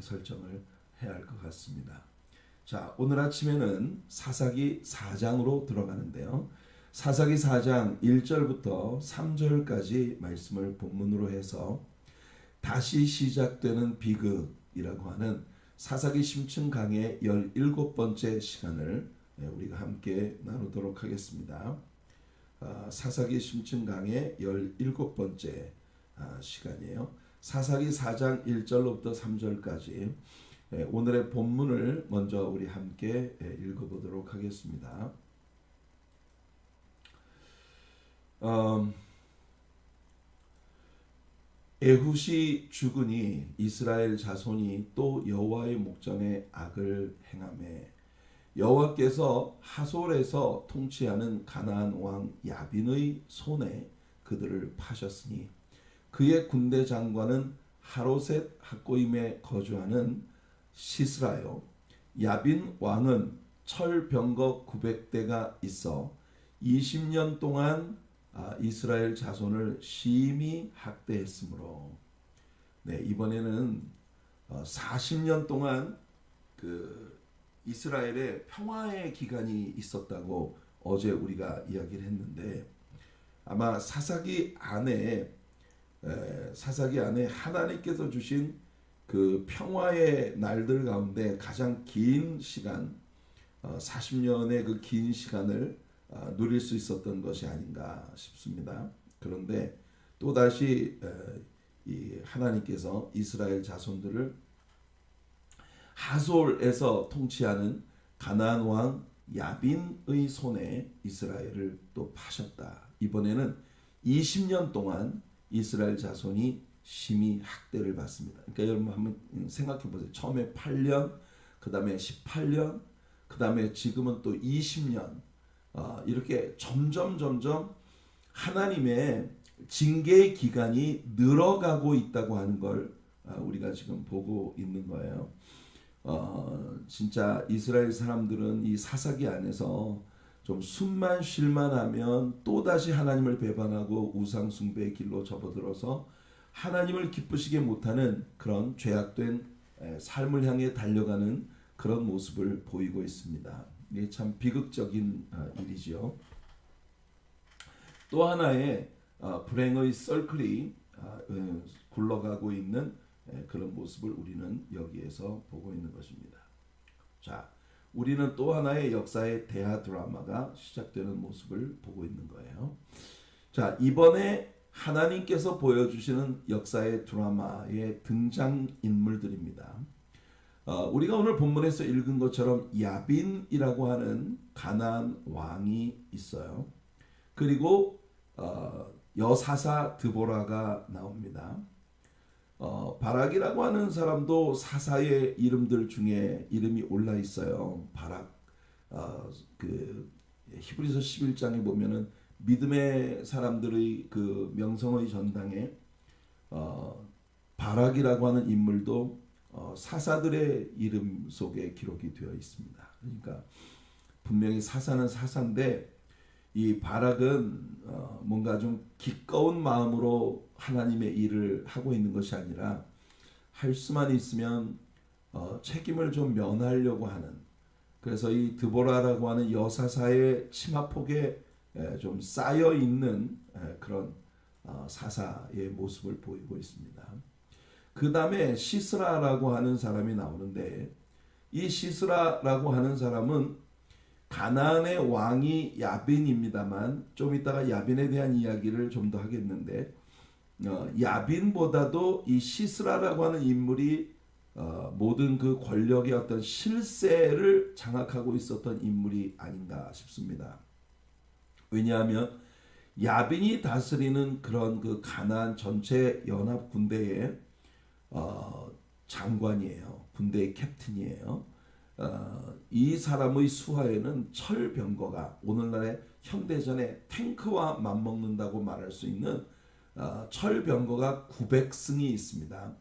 설정을 해야 할 것 같습니다. 자, 오늘 아침에는 사사기 4장으로 들어가는데요. 사사기 4장 1절부터 3절까지 말씀을 본문으로 해서 다시 시작되는 비극이라고 하는 사사기 심층 강의 17번째 시간을 우리가 함께 나누도록 하겠습니다. 사사기 심층 강의 17번째 시간이에요. 사사기 4장 1절로부터 3절까지 오늘의 본문을 먼저 우리 함께 읽어보도록 하겠습니다. 에훗이 죽으니 이스라엘 자손이 또 여호와의 목전에 악을 행하매 여호와께서 하솔에서 통치하는 가나안 왕 야빈의 손에 그들을 파셨으니 그의 군대 장관은 하로셋 학고임에 거주하는 시스라요. 야빈 왕은 철병거 900대가 있어 20년 동안 이스라엘 자손을 심히 학대했으므로 이번에는 40년 동안 그 이스라엘의 평화의 기간이 있었다고 어제 우리가 이야기를 했는데 아마 사사기 안에 하나님께서 주신 그 평화의 날들 가운데 가장 긴 시간 40년의 그 긴 시간을 누릴 수 있었던 것이 아닌가 싶습니다. 그런데 또다시 이 하나님께서 이스라엘 자손들을 하솔에서 통치하는 가나안 왕 야빈의 손에 이스라엘을 또 파셨다. 이번에는 20년 동안 이스라엘 자손이 심히 학대를 받습니다. 그러니까 여러분 한번 생각해 보세요. 처음에 8년, 그 다음에 18년, 그 다음에 지금은 또 20년. 이렇게 점점 하나님의 징계의 기간이 늘어가고 있다고 하는 걸 우리가 지금 보고 있는 거예요. 진짜 이스라엘 사람들은 이 사사기 안에서 좀 숨만 쉴만 하면 또다시 하나님을 배반하고 우상 숭배의 길로 접어들어서 하나님을 기쁘시게 못하는 그런 죄악된 삶을 향해 달려가는 그런 모습을 보이고 있습니다. 이게 참 비극적인 일이지요. 또 하나의 불행의 서클이 굴러가고 있는 그런 모습을 우리는 여기에서 보고 있는 것입니다. 자, 우리는 또 하나의 역사의 대하 드라마가 시작되는 모습을 보고 있는 거예요. 자, 이번에 하나님께서 보여주시는 역사의 드라마의 등장인물들입니다. 우리가 오늘 본문에서 읽은 것처럼 야빈이라고 하는 가나안 왕이 있어요. 그리고 여사사 드보라가 나옵니다. 바락이라고 하는 사람도 사사의 이름들 중에 이름이 올라 있어요. 바락. 그 히브리서 11장에 보면은 믿음의 사람들의 그 명성의 전당에 바락이라고 하는 인물도 사사들의 이름 속에 기록이 되어 있습니다. 그러니까 분명히 사사는 사사인데 이 바락은 뭔가 좀 기꺼운 마음으로 하나님의 일을 하고 있는 것이 아니라 할 수만 있으면 책임을 좀 면하려고 하는, 그래서 이 드보라라고 하는 여사사의 치마폭에 좀 쌓여 있는 그런 사사의 모습을 보이고 있습니다. 그 다음에 시스라라고 하는 사람이 나오는데 이 시스라라고 하는 사람은 가나안의 왕이 야빈입니다만 좀 이따가 야빈에 대한 이야기를 좀 더 하겠는데 야빈보다도 이 시스라라고 하는 인물이 모든 그 권력의 어떤 실세를 장악하고 있었던 인물이 아닌가 싶습니다. 왜냐하면 야빈이 다스리는 그런 그 가나안 전체 연합 군대의 장관이에요. 군대의 캡틴이에요. 이 사람의 수하에는 철병거가 오늘날의 현대전에 탱크와 맞먹는다고 말할 수 있는 철병거가 900승이 있습니다.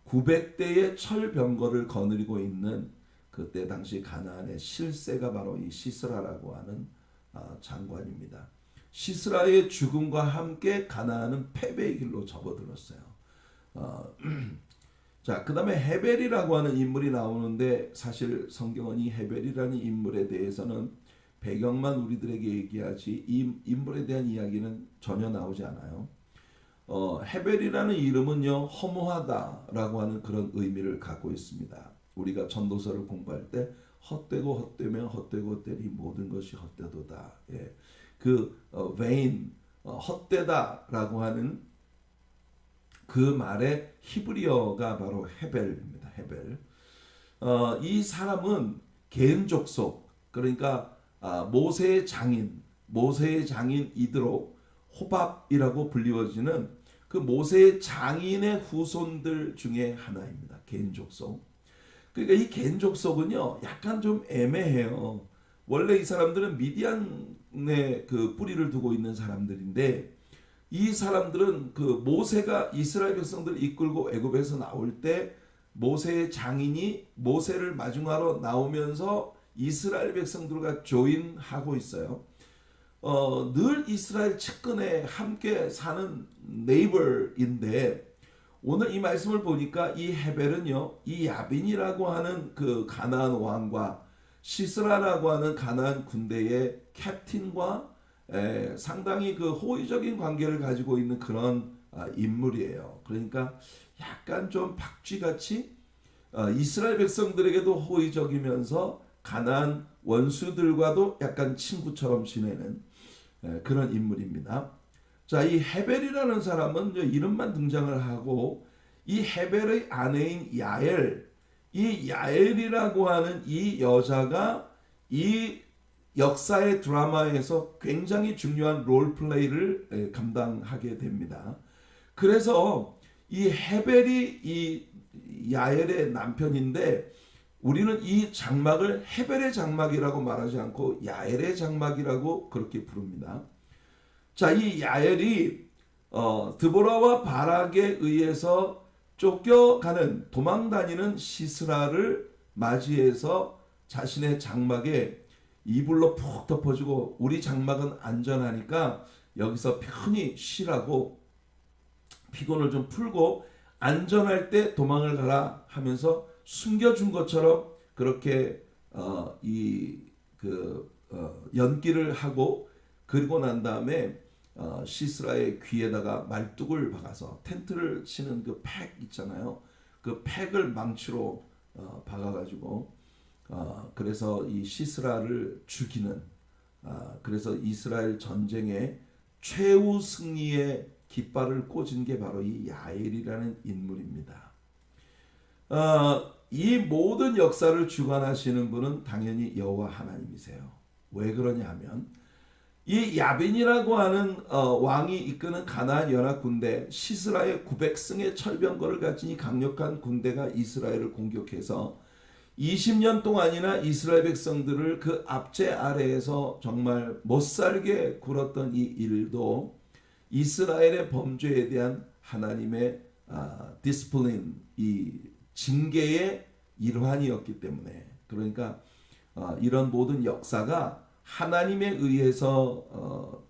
900대의 철병거를 거느리고 있는 그때 당시 가나안의 실세가 바로 이 시스라라고 하는 장관입니다. 시스라의 죽음과 함께 가나안은 패배의 길로 접어들었어요. 자, 그 다음에 헤벨이라고 하는 인물이 나오는데 사실 성경은 이 헤벨이라는 인물에 대해서는 배경만 우리들에게 얘기하지 이 인물에 대한 이야기는 전혀 나오지 않아요. 헤벨이라는 이름은요, 허무하다라고 하는 그런 의미를 갖고 있습니다. 우리가 전도서를 공부할 때 헛되고 헛되면 헛되고 되리 모든 것이 헛되도다. 예. 그 vain, 헛되다라고 하는 그 말의 히브리어가 바로 헤벨입니다. 헤벨. 이 사람은 겐 족속, 그러니까 모세의 장인 이드로 호밥이라고 불리워지는 그 모세의 장인의 후손들 중에 하나입니다. 겐 족속. 그러니까 이 겐 족속은요, 약간 좀 애매해요. 원래 이 사람들은 미디안의 그 뿌리를 두고 있는 사람들인데, 이 사람들은 그 모세가 이스라엘 백성들을 이끌고 애굽에서 나올 때 모세의 장인이 모세를 마중하러 나오면서 이스라엘 백성들과 조인하고 있어요. 늘 이스라엘 측근에 함께 사는 네이버인데, 오늘 이 말씀을 보니까 이 헤벨은요, 이 야빈이라고 하는 그 가나안 왕과 시스라라고 하는 가나안 군대의 캡틴과 상당히 그 호의적인 관계를 가지고 있는 그런 인물이에요. 그러니까 약간 좀 박쥐같이 이스라엘 백성들에게도 호의적이면서 가나안 원수들과도 약간 친구처럼 지내는 그런 인물입니다. 자, 이 헤벨이라는 사람은 이름만 등장을 하고, 이 헤벨의 아내인 야엘, 이 야엘이라고 하는 이 여자가 이 역사의 드라마에서 굉장히 중요한 롤플레이를 감당하게 됩니다. 그래서 이 헤벨이 이 야엘의 남편인데, 우리는 이 장막을 헤벨의 장막이라고 말하지 않고 야엘의 장막이라고 그렇게 부릅니다. 자, 이 야엘이 드보라와 바락에 의해서 쫓겨가는, 도망다니는 시스라를 맞이해서 자신의 장막에 이불로 푹 덮어주고, 우리 장막은 안전하니까 여기서 편히 쉬라고, 피곤을 좀 풀고 안전할 때 도망을 가라 하면서 숨겨준 것처럼 그렇게 연기를 하고, 그리고 난 다음에 시스라의 귀에다가 말뚝을 박아서 텐트를 치는 그 팩 있잖아요. 그 팩을 망치로 박아가지고 그래서 이 시스라를 죽이는, 그래서 이스라엘 전쟁의 최후 승리의 깃발을 꽂은 게 바로 이 야엘이라는 인물입니다. 이 모든 역사를 주관하시는 분은 당연히 여호와 하나님이세요. 왜 그러냐 하면, 이 야빈이라고 하는 왕이 이끄는 가나안 연합 군대, 시스라의 900승의 철병거를 가진 이 강력한 군대가 이스라엘을 공격해서 20년 동안이나 이스라엘 백성들을 그 압제 아래에서 정말 못살게 굴었던 이 일도 이스라엘의 범죄에 대한 하나님의 디스플린, 이 징계의 일환이었기 때문에, 그러니까 이런 모든 역사가 하나님에 의해서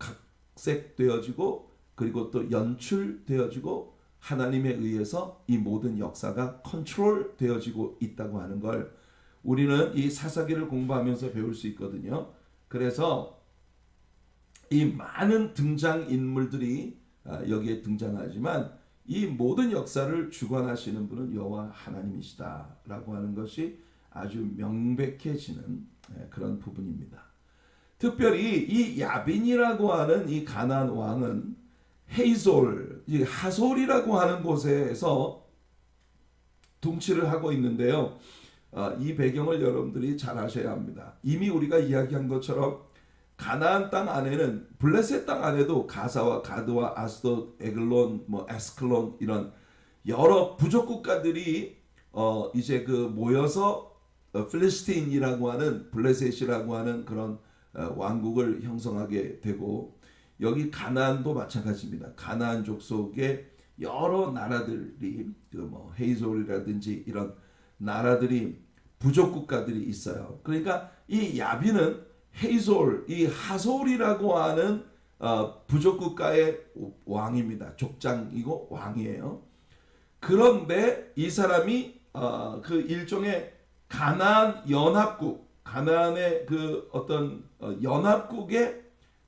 각색되어지고, 그리고 또 연출되어지고, 하나님에 의해서 이 모든 역사가 컨트롤 되어지고 있다고 하는 걸 우리는 이 사사기를 공부하면서 배울 수 있거든요. 그래서 이 많은 등장인물들이 여기에 등장하지만, 이 모든 역사를 주관하시는 분은 여호와 하나님이시다라고 하는 것이 아주 명백해지는 그런 부분입니다. 특별히 이 야빈이라고 하는 이 가나안 왕은 헤이솔, 하솔이라고 하는 곳에서 통치를 하고 있는데요. 이 배경을 여러분들이 잘 아셔야 합니다. 이미 우리가 이야기한 것처럼 가나안 땅 안에는, 블레셋 땅 안에도 가사와 가드와 아스돗, 에글론, 에스클론 이런 여러 부족 국가들이 이제 그 모여서 필리스틴이라고 하는, 블레셋이라고 하는 그런 왕국을 형성하게 되고, 여기 가나안도 마찬가지입니다. 가나안 족속의 여러 나라들이 헤이솔이라든지 이런 나라들이, 부족 국가들이 있어요. 그러니까 이 야빈은 헤이솔, 이 하솔이라고 하는 부족 국가의 왕입니다. 족장이고 왕이에요. 그런데 이 사람이 그 일종의 가나안 연합국, 가나안의 그 어떤 연합국의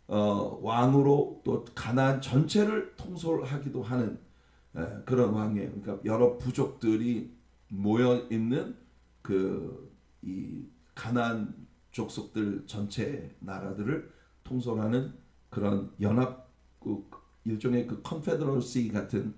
왕으로 또 가나안 전체를 통솔하기도 하는 그런 왕이에요. 그러니까 여러 부족들이 모여 있는 그 이 가나안 족속들 전체 나라들을 통솔하는 그런 연합국, 일종의 그 컨페더러시 같은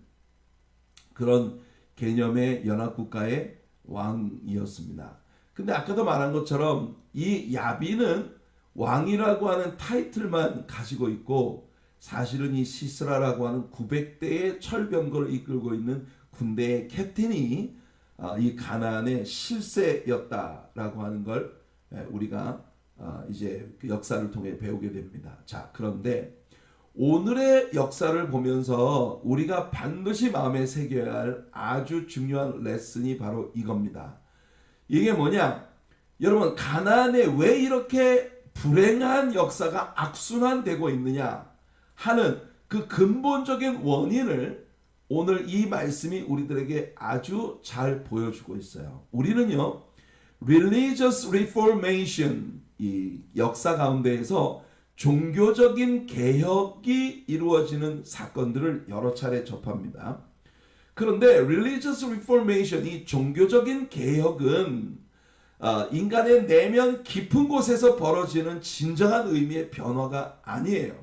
그런 개념의 연합국가의 왕이었습니다. 근데 아까도 말한 것처럼 이 야빈은 왕이라고 하는 타이틀만 가지고 있고 사실은 이 시스라라고 하는 900대의 철병거를 이끌고 있는 군대의 캡틴이 이 가나안의 실세였다라고 하는 걸 우리가 이제 그 역사를 통해 배우게 됩니다. 자, 그런데 오늘의 역사를 보면서 우리가 반드시 마음에 새겨야 할 아주 중요한 레슨이 바로 이겁니다. 이게 뭐냐? 여러분, 가나안에 왜 이렇게 불행한 역사가 악순환되고 있느냐 하는 그 근본적인 원인을 오늘 이 말씀이 우리들에게 아주 잘 보여주고 있어요. 우리는요, religious reformation, 이 역사 가운데에서 종교적인 개혁이 이루어지는 사건들을 여러 차례 접합니다. 그런데 religious reformation, 이 종교적인 개혁은 인간의 내면 깊은 곳에서 벌어지는 진정한 의미의 변화가 아니에요.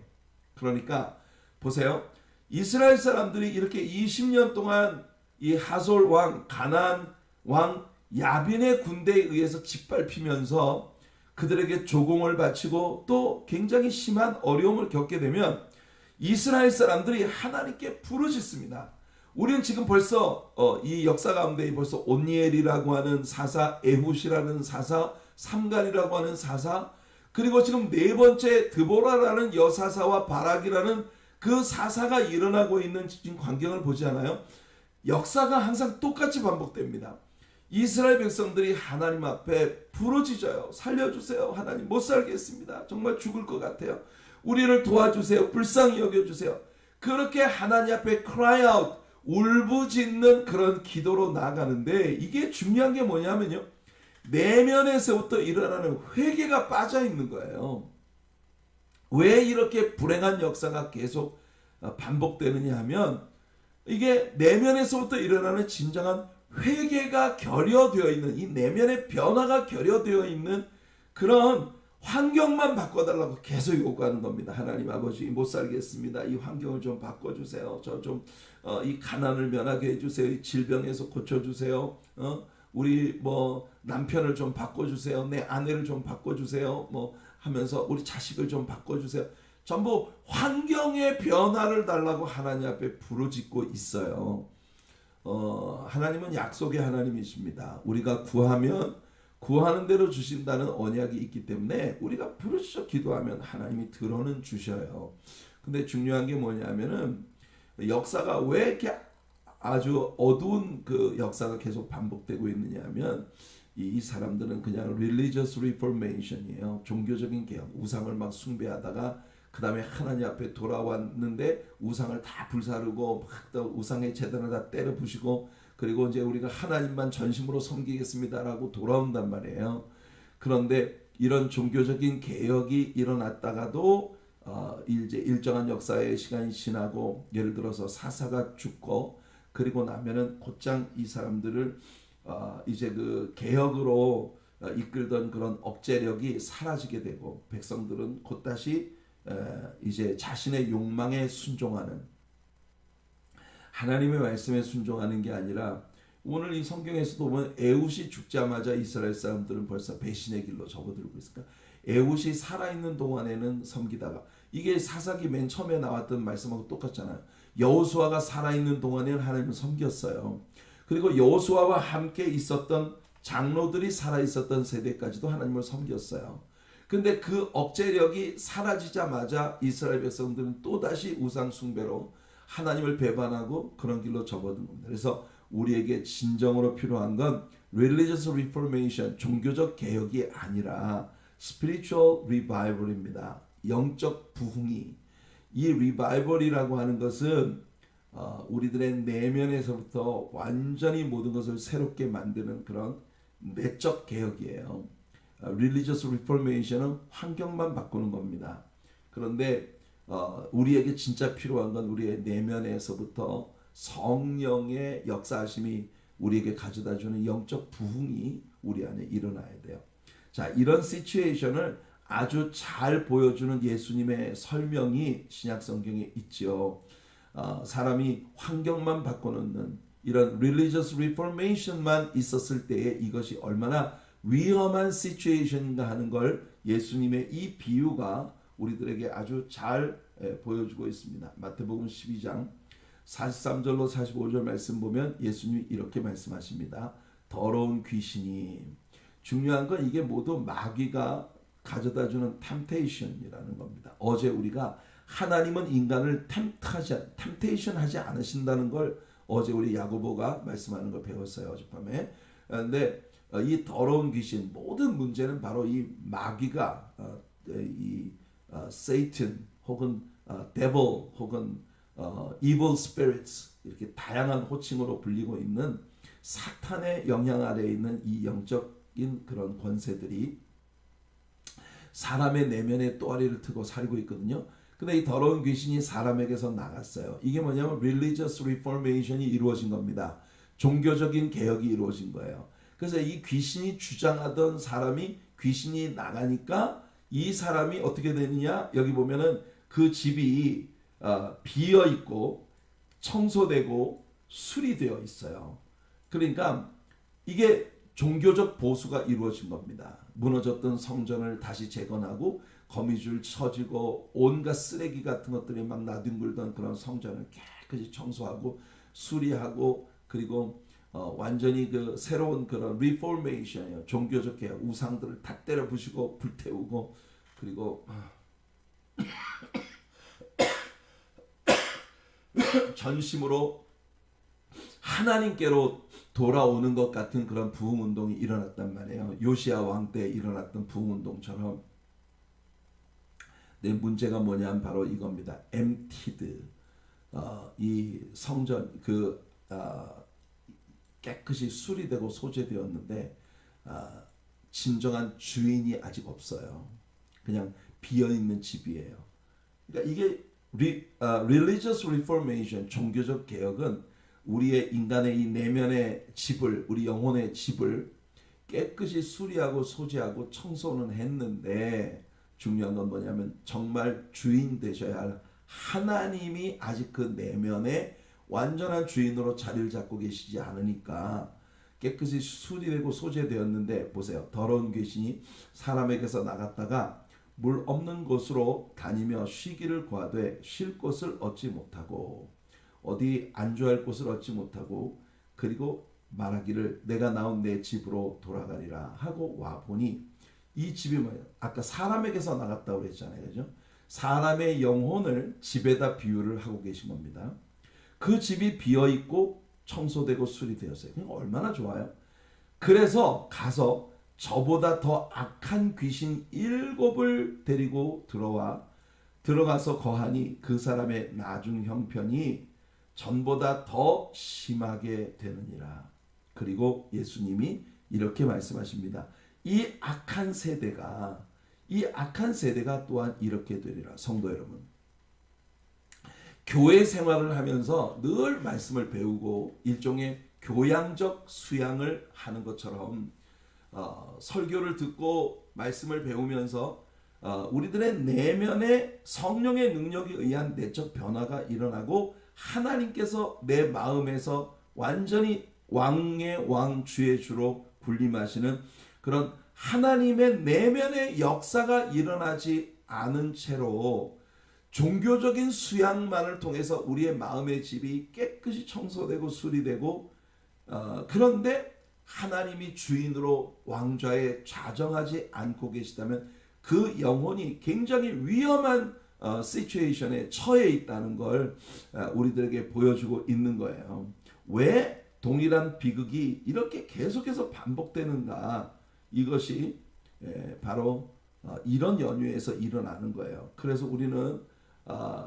그러니까 보세요. 이스라엘 사람들이 이렇게 20년 동안 이 하솔 왕, 가나안 왕 야빈의 군대에 의해서 짓밟히면서 그들에게 조공을 바치고 또 굉장히 심한 어려움을 겪게 되면 이스라엘 사람들이 하나님께 부르짖습니다. 우리는 지금 벌써 이 역사 가운데 벌써 온니엘이라고 하는 사사, 에훗이라는 사사, 삼갈이라고 하는 사사, 그리고 지금 네 번째 드보라라는 여사사와 바락이라는 그 사사가 일어나고 있는 지금 광경을 보지 않아요? 역사가 항상 똑같이 반복됩니다. 이스라엘 백성들이 하나님 앞에 부르짖어요. 살려주세요. 하나님 못 살겠습니다. 정말 죽을 것 같아요. 우리를 도와주세요. 불쌍히 여겨주세요. 그렇게 하나님 앞에 cry out, 울부짖는 그런 기도로 나아가는데 이게 중요한 게 뭐냐면요. 내면에서부터 일어나는 회개가 빠져 있는 거예요. 왜 이렇게 불행한 역사가 계속 반복되느냐 하면 이게 내면에서부터 일어나는 진정한 회개가 결여되어 있는, 이 내면의 변화가 결여되어 있는 그런 환경만 바꿔달라고 계속 요구하는 겁니다. 하나님 아버지 못 살겠습니다. 이 환경을 좀 바꿔주세요. 저 좀 이 가난을 면하게 해주세요. 이 질병에서 고쳐주세요. 우리 뭐 남편을 좀 바꿔주세요. 내 아내를 좀 바꿔주세요. 뭐 하면서 우리 자식을 좀 바꿔주세요. 전부 환경의 변화를 달라고 하나님 앞에 부르짖고 있어요. 하나님은 약속의 하나님이십니다. 우리가 구하면 구하는 대로 주신다는 언약이 있기 때문에 우리가 부르짖어 기도하면 하나님이 들어는 주셔요. 근데 중요한 게 뭐냐면은 역사가 왜 이렇게 아주 어두운 그 역사가 계속 반복되고 있느냐 하면 이 사람들은 그냥 religious reformation이에요. 종교적인 개혁, 우상을 막 숭배하다가 그 다음에 하나님 앞에 돌아왔는데 우상을 다 불사르고 막 우상의 재단을 다 때려 부시고 그리고 이제 우리가 하나님만 전심으로 섬기겠습니다라고 돌아온단 말이에요. 그런데 이런 종교적인 개혁이 일어났다가도 이제 일정한 역사의 시간이 지나고 예를 들어서 사사가 죽고 그리고 나면은 곧장 이 사람들을 이제 그 개혁으로 이끌던 그런 억제력이 사라지게 되고 백성들은 곧다시 이제 자신의 욕망에 순종하는, 하나님의 말씀에 순종하는 게 아니라 오늘 이 성경에서도 보면 에훗이 죽자마자 이스라엘 사람들은 벌써 배신의 길로 접어들고 있으니까 에훗이 살아있는 동안에는 섬기다가, 이게 사사기 맨 처음에 나왔던 말씀하고 똑같잖아요. 여호수아가 살아있는 동안에는 하나님을 섬겼어요. 그리고 여호수아와 함께 있었던 장로들이 살아있었던 세대까지도 하나님을 섬겼어요. 근데 그 억제력이 사라지자마자 이스라엘 백성들은 또다시 우상 숭배로 하나님을 배반하고 그런 길로 접어든 겁니다. 그래서 우리에게 진정으로 필요한 건 religious reformation, 종교적 개혁이 아니라 spiritual revival입니다. 영적 부흥이. 이 revival이라고 하는 것은 우리들의 내면에서부터 완전히 모든 것을 새롭게 만드는 그런 내적 개혁이에요. Religious Reformation은 환경만 바꾸는 겁니다. 그런데 우리에게 진짜 필요한 건 우리의 내면에서부터 성령의 역사하심이 우리에게 가져다주는 영적 부흥이 우리 안에 일어나야 돼요. 자, 이런 시츄에이션을 아주 잘 보여주는 예수님의 설명이 신약 성경에 있죠. 사람이 환경만 바꿔놓는 이런 religious reformation만 있었을 때에 이것이 얼마나 위험한 시츄에이션인가 하는 걸 예수님의 이 비유가 우리들에게 아주 잘 보여주고 있습니다. 마태복음 12장 43절로 45절 말씀 보면 예수님이 이렇게 말씀하십니다. 더러운 귀신이, 중요한 건 이게 모두 마귀가 가져다주는 템테이션이라는 겁니다. 어제 우리가 하나님은 인간을 템테이션 하지 않으신다는 걸 어제 우리 야고보가 말씀하는 걸 배웠어요, 어젯밤에. 그런데 이 더러운 귀신, 모든 문제는 바로 이 마귀가 이 Satan 혹은 devil 혹은 evil spirits, 이렇게 다양한 호칭으로 불리고 있는 사탄의 영향 아래에 있는 이 영적인 그런 권세들이 사람의 내면에 또아리를 트고 살고 있거든요. 근데 이 더러운 귀신이 사람에게서 나갔어요. 이게 뭐냐면 religious reformation이 이루어진 겁니다. 종교적인 개혁이 이루어진 거예요. 그래서 이 귀신이 주장하던 사람이 귀신이 나가니까 이 사람이 어떻게 되느냐, 여기 보면은 그 집이 비어 있고 청소되고 수리되어 있어요. 그러니까 이게 종교적 보수가 이루어진 겁니다. 무너졌던 성전을 다시 재건하고 거미줄 쳐지고 온갖 쓰레기 같은 것들이 막 나뒹굴던 그런 성전을 깨끗이 청소하고 수리하고, 그리고 완전히 그 새로운 그런 리포메이션이에요. 종교적 개혁, 우상들을 다 때려 부시고 불태우고, 그리고 전심으로 하나님께로 돌아오는 것 같은 그런 부흥 운동이 일어났단 말이에요. 요시야 왕 때 일어났던 부흥 운동처럼. 내 문제가 뭐냐면 바로 이겁니다. emptied, 이 성전 깨끗이 수리되고 소재되었는데 진정한 주인이 아직 없어요. 그냥 비어 있는 집이에요. 그러니까 이게 religious reformation, 종교적 개혁은 우리의 인간의 이 내면의 집을, 우리 영혼의 집을 깨끗이 수리하고 소지하고 청소는 했는데, 중요한 건 뭐냐면 정말 주인 되셔야 할 하나님이 아직 그 내면에 완전한 주인으로 자리를 잡고 계시지 않으니까 깨끗이 수리되고 소재되었는데, 보세요. 더러운 귀신이 사람에게서 나갔다가 물 없는 곳으로 다니며 쉬기를 구하되 쉴 곳을 얻지 못하고, 어디 안주할 곳을 얻지 못하고, 그리고 말하기를 내가 나온 내 집으로 돌아가리라 하고 와 보니, 이 집이 뭐예요? 아까 사람에게서 나갔다고 그랬잖아요. 그죠? 사람의 영혼을 집에다 비유를 하고 계신 겁니다. 그 집이 비어있고 청소되고 수리되었어요. 그러니까 얼마나 좋아요? 그래서 가서 저보다 더 악한 귀신 7을 데리고 들어가서 거하니 그 사람의 나중 형편이 전보다 더 심하게 되느니라. 그리고 예수님이 이렇게 말씀하십니다. 이 악한 세대가 또한 이렇게 되리라. 성도 여러분, 교회 생활을 하면서 늘 말씀을 배우고 일종의 교양적 수양을 하는 것처럼 설교를 듣고 말씀을 배우면서 우리들의 내면에 성령의 능력에 의한 내적 변화가 일어나고 하나님께서 내 마음에서 완전히 왕의 왕 주의 주로 군림하시는 그런 하나님의 내면의 역사가 일어나지 않은 채로 종교적인 수양만을 통해서 우리의 마음의 집이 깨끗이 청소되고 수리되고, 그런데 하나님이 주인으로 왕좌에 좌정하지 않고 계시다면 그 영혼이 굉장히 위험한 시츄에이션에 처해 있다는 걸 우리들에게 보여주고 있는 거예요. 왜 동일한 비극이 이렇게 계속해서 반복되는가? 이것이 바로 이런 연유에서 일어나는 거예요. 그래서 우리는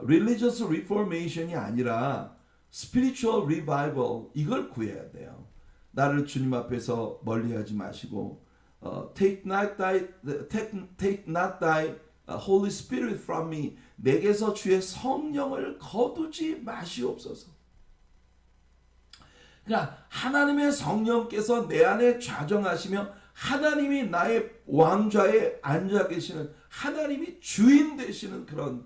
religious reformation이 아니라 spiritual revival 이걸 구해야 돼요. 나를 주님 앞에서 멀리하지 마시고 take not thy Holy Spirit from me. 내게서 주의 성령을 거두지 마시옵소서. 그러니까 하나님의 성령께서 내 안에 좌정하시며 하나님이 나의 왕좌에 앉아 계시는 하나님이 주인 되시는 그런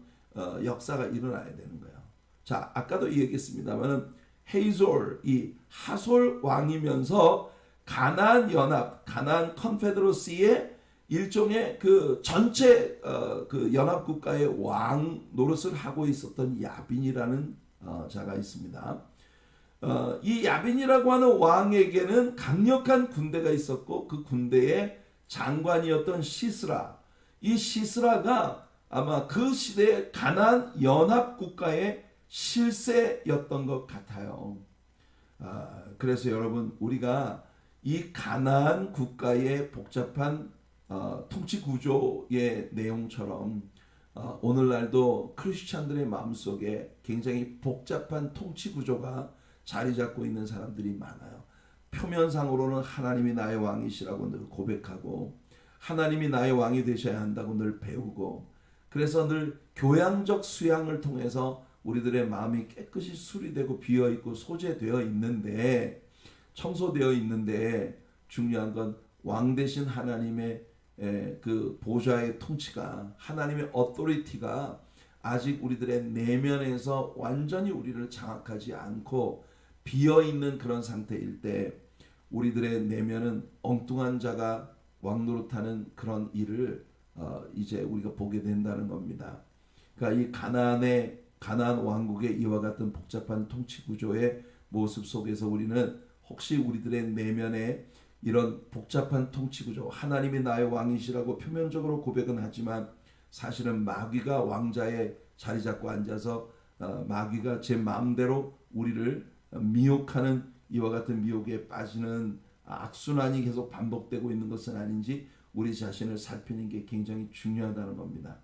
역사가 일어나야 되는 거예요. 자, 아까도 얘기했습니다만은 헤이솔 이 하솔 왕이면서 가나안 연합, 가나안 컨페더러시의 일종의 그 전체 그 연합 국가의 왕 노릇을 하고 있었던 야빈이라는 자가 있습니다. 이 야빈이라고 하는 왕에게는 강력한 군대가 있었고 그 군대의 장관이었던 시스라. 이 시스라가 아마 그 시대의 가나안 연합 국가의 실세였던 것 같아요. 그래서 여러분 우리가 이 가나안 국가의 복잡한 통치 구조의 내용처럼 오늘날도 크리스찬들의 마음속에 굉장히 복잡한 통치 구조가 자리 잡고 있는 사람들이 많아요. 표면상으로는 하나님이 나의 왕이시라고 늘 고백하고 하나님이 나의 왕이 되셔야 한다고 늘 배우고 그래서 늘 교양적 수양을 통해서 우리들의 마음이 깨끗이 수리되고 비어있고 소재되어 있는데 청소되어 있는데 중요한 건 왕 되신 하나님의 그 보좌의 통치가 하나님의 어토리티가 아직 우리들의 내면에서 완전히 우리를 장악하지 않고 비어있는 그런 상태일 때 우리들의 내면은 엉뚱한 자가 왕노릇하는 그런 일을 이제 우리가 보게 된다는 겁니다. 그러니까 이 가나안 왕국의 이와 같은 복잡한 통치 구조의 모습 속에서 우리는 혹시 우리들의 내면에 이런 복잡한 통치 구조, 하나님이 나의 왕이시라고 표면적으로 고백은 하지만 사실은 마귀가 왕자에 자리 잡고 앉아서 마귀가 제 마음대로 우리를 미혹하는 이와 같은 미혹에 빠지는 악순환이 계속 반복되고 있는 것은 아닌지 우리 자신을 살피는 게 굉장히 중요하다는 겁니다.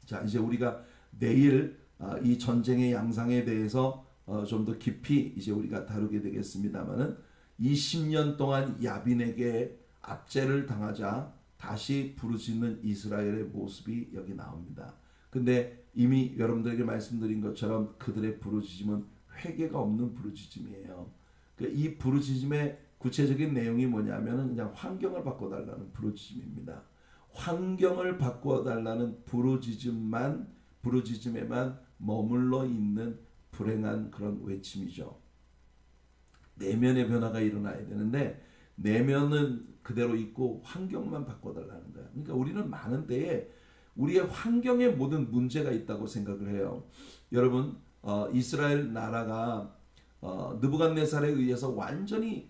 자, 이제 우리가 내일 이 전쟁의 양상에 대해서 좀 더 깊이 이제 우리가 다루게 되겠습니다만은 20년 동안 야빈에게 압제를 당하자 다시 부르짖는 이스라엘의 모습이 여기 나옵니다. 근데 이미 여러분들에게 말씀드린 것처럼 그들의 부르짖음은 회개가 없는 부르짖음이에요. 이 부르짖음의 구체적인 내용이 뭐냐면은 그냥 환경을 바꿔달라는 부르짖음입니다. 환경을 바꿔달라는 부르짖음에만 머물러 있는 불행한 그런 외침이죠. 내면의 변화가 일어나야 되는데 내면은 그대로 있고 환경만 바꿔달라는 거야. 그러니까 우리는 많은 때에 우리의 환경에 모든 문제가 있다고 생각을 해요. 여러분 이스라엘 나라가 느부갓네살에 의해서 완전히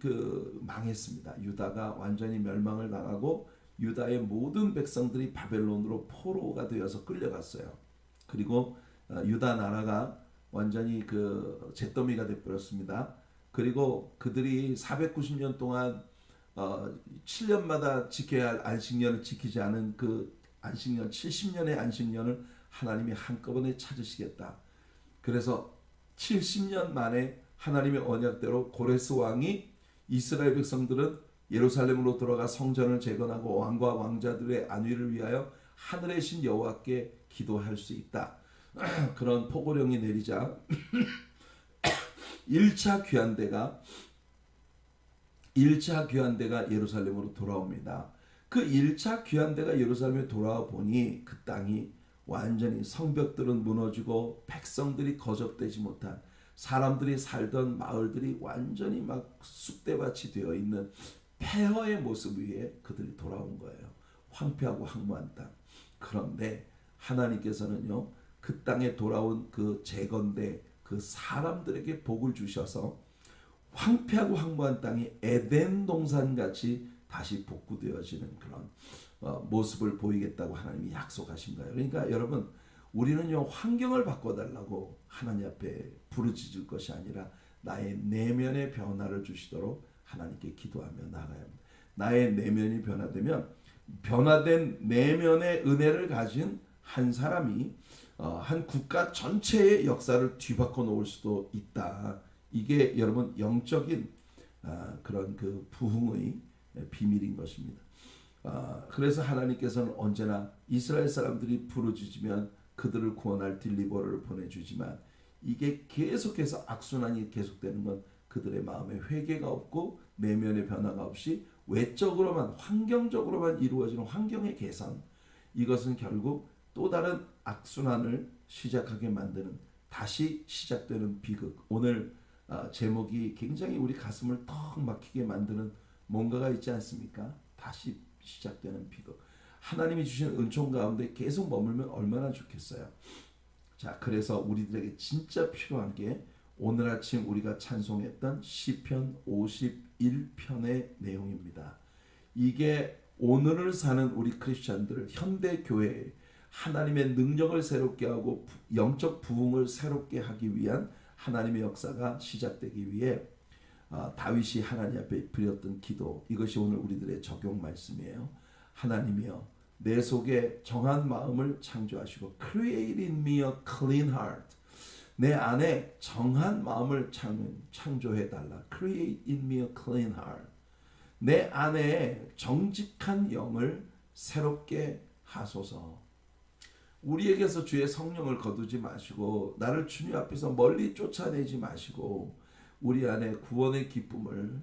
망했습니다. 유다가 완전히 멸망을 당하고 유다의 모든 백성들이 바벨론으로 포로가 되어서 끌려갔어요. 그리고 유다 나라가 완전히 잿더미가 되어버렸습니다. 그리고 그들이 490년 동안 7년마다 지켜야 할 안식년을 지키지 않은 그 안식년 70년의 안식년을 하나님이 한꺼번에 찾으시겠다. 그래서 70년 만에 하나님의 언약대로 고레스 왕이 이스라엘 백성들은 예루살렘으로 돌아가 성전을 재건하고 왕과 왕자들의 안위를 위하여 하늘의 신 여호와께 기도할 수 있다. 그런 포고령이 내리자 1차 귀환대가 예루살렘으로 돌아옵니다. 그 1차 귀환대가 예루살렘에 돌아와 보니 그 땅이 완전히 성벽들은 무너지고 백성들이 거적되지 못한 사람들이 살던 마을들이 완전히 막 쑥대밭이 되어 있는 폐허의 모습 위에 그들이 돌아온 거예요. 황폐하고 황무한 땅. 그런데 하나님께서는요, 그 땅에 돌아온 그 재건대 그 사람들에게 복을 주셔서 황폐하고 황무한 땅이 에덴 동산같이 다시 복구되어지는 그런 모습을 보이겠다고 하나님이 약속하신 거예요. 그러니까 여러분 우리는요 환경을 바꿔달라고 하나님 앞에 부르짖을 것이 아니라 나의 내면의 변화를 주시도록 하나님께 기도하며 나아가야 합니다. 나의 내면이 변화되면 변화된 내면의 은혜를 가진 한 사람이 한 국가 전체의 역사를 뒤바꿔 놓을 수도 있다. 이게 여러분 영적인 그런 그 부흥의 비밀인 것입니다. 그래서 하나님께서는 언제나 이스라엘 사람들이 부르짖으면 그들을 구원할 딜리버를 보내주지만 이게 계속해서 악순환이 계속되는 건 그들의 마음에 회개가 없고 내면의 변화가 없이 외적으로만 환경적으로만 이루어지는 환경의 개선, 이것은 결국 또 다른 악순환을 시작하게 만드는, 다시 시작되는 비극. 오늘 제목이 굉장히 우리 가슴을 턱 막히게 만드는 뭔가가 있지 않습니까? 다시 시작되는 비극. 하나님이 주신 은총 가운데 계속 머물면 얼마나 좋겠어요. 자, 그래서 우리들에게 진짜 필요한 게 오늘 아침 우리가 찬송했던 시편 51편의 내용입니다. 이게 오늘을 사는 우리 크리스찬들, 현대 교회에 하나님의 능력을 새롭게 하고 영적 부흥을 새롭게 하기 위한 하나님의 역사가 시작되기 위해 다윗이 하나님 앞에 드렸던 기도, 이것이 오늘 우리들의 적용 말씀이에요. 하나님이여, 내 속에 정한 마음을 창조하시고 Create in me a clean heart. 내 안에 정한 마음을 창조해달라. Create in me a clean heart. 내 안에 정직한 영을 새롭게 하소서. 우리에게서 주의 성령을 거두지 마시고 나를 주님 앞에서 멀리 쫓아내지 마시고 우리 안에 구원의 기쁨을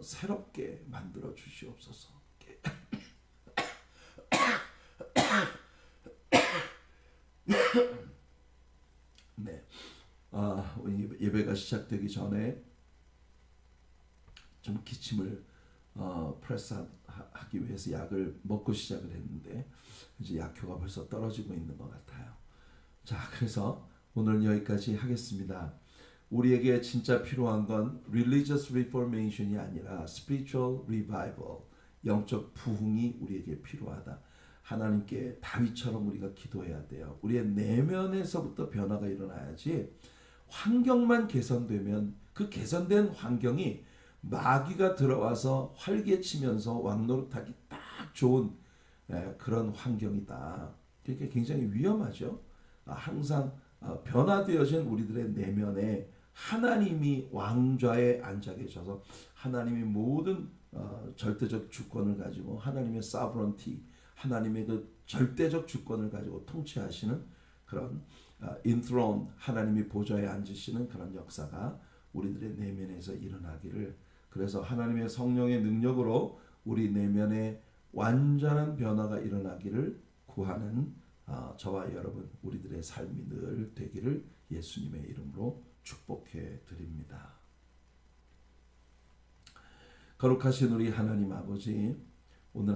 새롭게 만들어 주시옵소서. 네, 예배가 시작되기 전에 좀 기침을 프레스하기 위해서 약을 먹고 시작을 했는데 이제 약효가 벌써 떨어지고 있는 것 같아요. 자, 그래서 오늘 여기까지 하겠습니다. 우리에게 진짜 필요한 건 religious reformation이 아니라 spiritual revival, 영적 부흥이 우리에게 필요하다. 하나님께 다윗처럼 우리가 기도해야 돼요. 우리의 내면에서부터 변화가 일어나야지 환경만 개선되면 그 개선된 환경이 마귀가 들어와서 활개치면서 왕노릇하기 딱 좋은 그런 환경이다. 그러니까 굉장히 위험하죠. 항상 변화되어진 우리들의 내면에 하나님이 왕좌에 앉아 계셔서 하나님이 모든 절대적 주권을 가지고 하나님의 sovereignty, 하나님의 그 절대적 주권을 가지고 통치하시는 그런 enthroned, 하나님이 보좌에 앉으시는 그런 역사가 우리들의 내면에서 일어나기를, 그래서 하나님의 성령의 능력으로 우리 내면에 완전한 변화가 일어나기를 구하는 저와 여러분 우리들의 삶이 늘 되기를 예수님의 이름으로 축복해 드립니다. 거룩하신 우리 하나님 아버지, 오늘